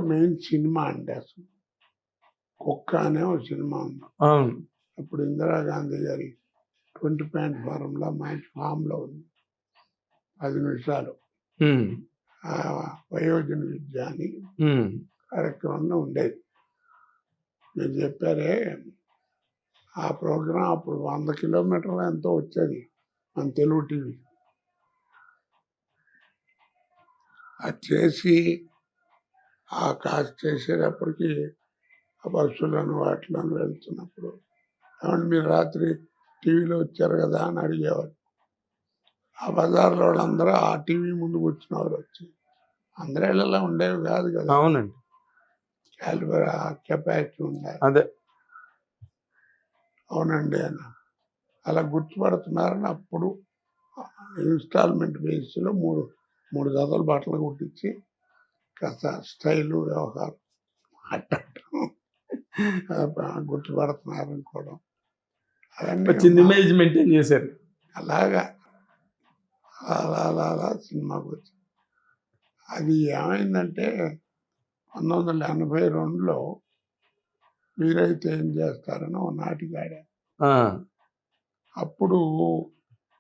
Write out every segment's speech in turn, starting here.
Main cinema అండి అసలు. 'కుక్క' అనే ఒక సినిమా ఉంది. అవును. అప్పుడు ఇందిరాగాంధీ గారి 20 పాయింట్ ఫార్ములా మంచి ఫామ్‌లో ఉంది. 10 నిమిషాలు. హ్మ్. వయోజన విద్య అని హ్మ్. కార్యక్రమంలో ఉండేది. మీరు చెప్పారే, ఆ ప్రోగ్రాం అప్పుడు 100 కిలోమీటర్లు ఎంతో వచ్చేది మన తెలుగు టీవీ. అది చేసి కాస్త చేసేటప్పటికి ఆ బస్సులను వాటిలను వెళ్తున్నప్పుడు, ఏమంటే మీరు రాత్రి టీవీలో వచ్చారు కదా అని అడిగేవారు. ఆ బజార్లో వాళ్ళందరూ ఆ టీవీ ముందు కూర్చున్నవారు వచ్చి. అందరి ఇళ్ళలో ఉండేవి కాదు కదా. అవునండి. కెపాసిటీ ఉండాలి. అదే. అవునండి అన్న. అలా గుర్తుపడుతున్నారని అప్పుడు ఇన్స్టాల్మెంట్ బేస్లో మూడు జతలు బట్టలు కుట్టించి కాస్త స్టైలు వ్యవహారం మాట్లాడటం గుర్తుపడుతున్నారనుకోవడం చిన్న ఇమేజ్ మెయింటైన్ చేశారు. అలాగా అలా సినిమాకి వచ్చి అది ఏమైందంటే 1982లో మీరైతే ఏం చేస్తారని ఒక నాటిక ఆడారు. అప్పుడు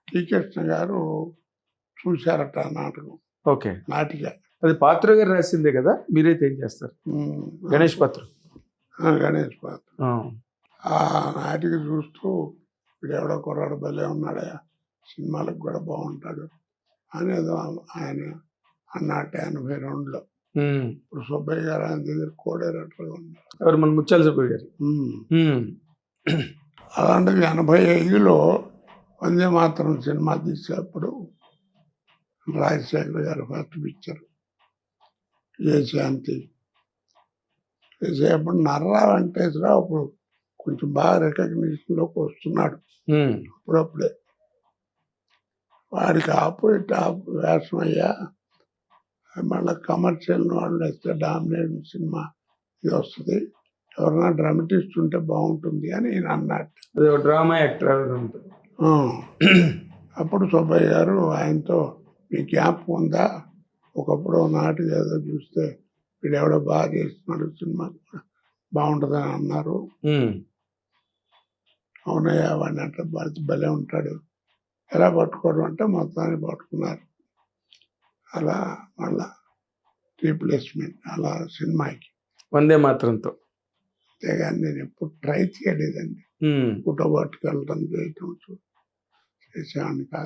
టి. కృష్ణ గారు చూశారట ఆ నాటకం. ఓకే. నాటిక అది పాత్ర గారు రాసిందే కదా, మీరైతే ఏం చేస్తారు? గణేష్ పాత్ర. గణేష్ పాత్ర. ఆ నాటిక చూస్తూ వీడెవడో కుర్రాడు భలే ఉన్నాడా, సినిమాలకు కూడా బాగుంటాడు అనేదో ఆయన అన్నట్టు 82లో. ఇప్పుడు సుబ్బయ్య గారు ఆయన దగ్గర కోడేరట్లుగా ఉన్నారు. ఎవరు? మన ముత్యాల సుబ్బయ్య గారు. అలాంటిది 85లో వందే మాతరం సినిమా తీసేప్పుడు రాజశేఖర్ గారు ఫస్ట్ పిక్చర్ ఏ శాంతి చేసేప్పుడు నర్రా వెంకటేశ్వరరావు అప్పుడు కొంచెం బాగా రికగ్నిషన్లోకి వస్తున్నాడు అప్పుడప్పుడే. వాడికి ఆపోజిట్ వేషం అయ్యా, మళ్ళీ కమర్షియల్ వాళ్ళు వేస్తే డామినేషన్ సినిమా ఇది వస్తుంది, ఎవరైనా డ్రామటిస్ట్ ఉంటే బాగుంటుంది అని నేను అన్నట్టు. డ్రామా యాక్టర్ ఉంటుంది. అప్పుడు సుబ్బయ్య గారు ఆయనతో, మీ జ్ఞాపకం ఉందా, ఒకప్పుడు నాటికి ఏదో చూస్తే వీడు ఎవడో బాగా చేస్తున్నాడు, సినిమా బాగుంటుందని అన్నారు. అవునయ్యా, వాడిని అంటే భలే ఉంటాడు, ఎలా పట్టుకోవడం అంటే మొత్తాన్ని పట్టుకున్నారు. అలా మళ్ళా రీప్లేస్మెంట్ అలా సినిమాకి వందే మాత్రంతో. అంతేగాని నేను ఎప్పుడు ట్రై చేయలేదండి. ఫోటో పట్టుకెళ్ళడం చేయటం చేసేవాడిని కాదు.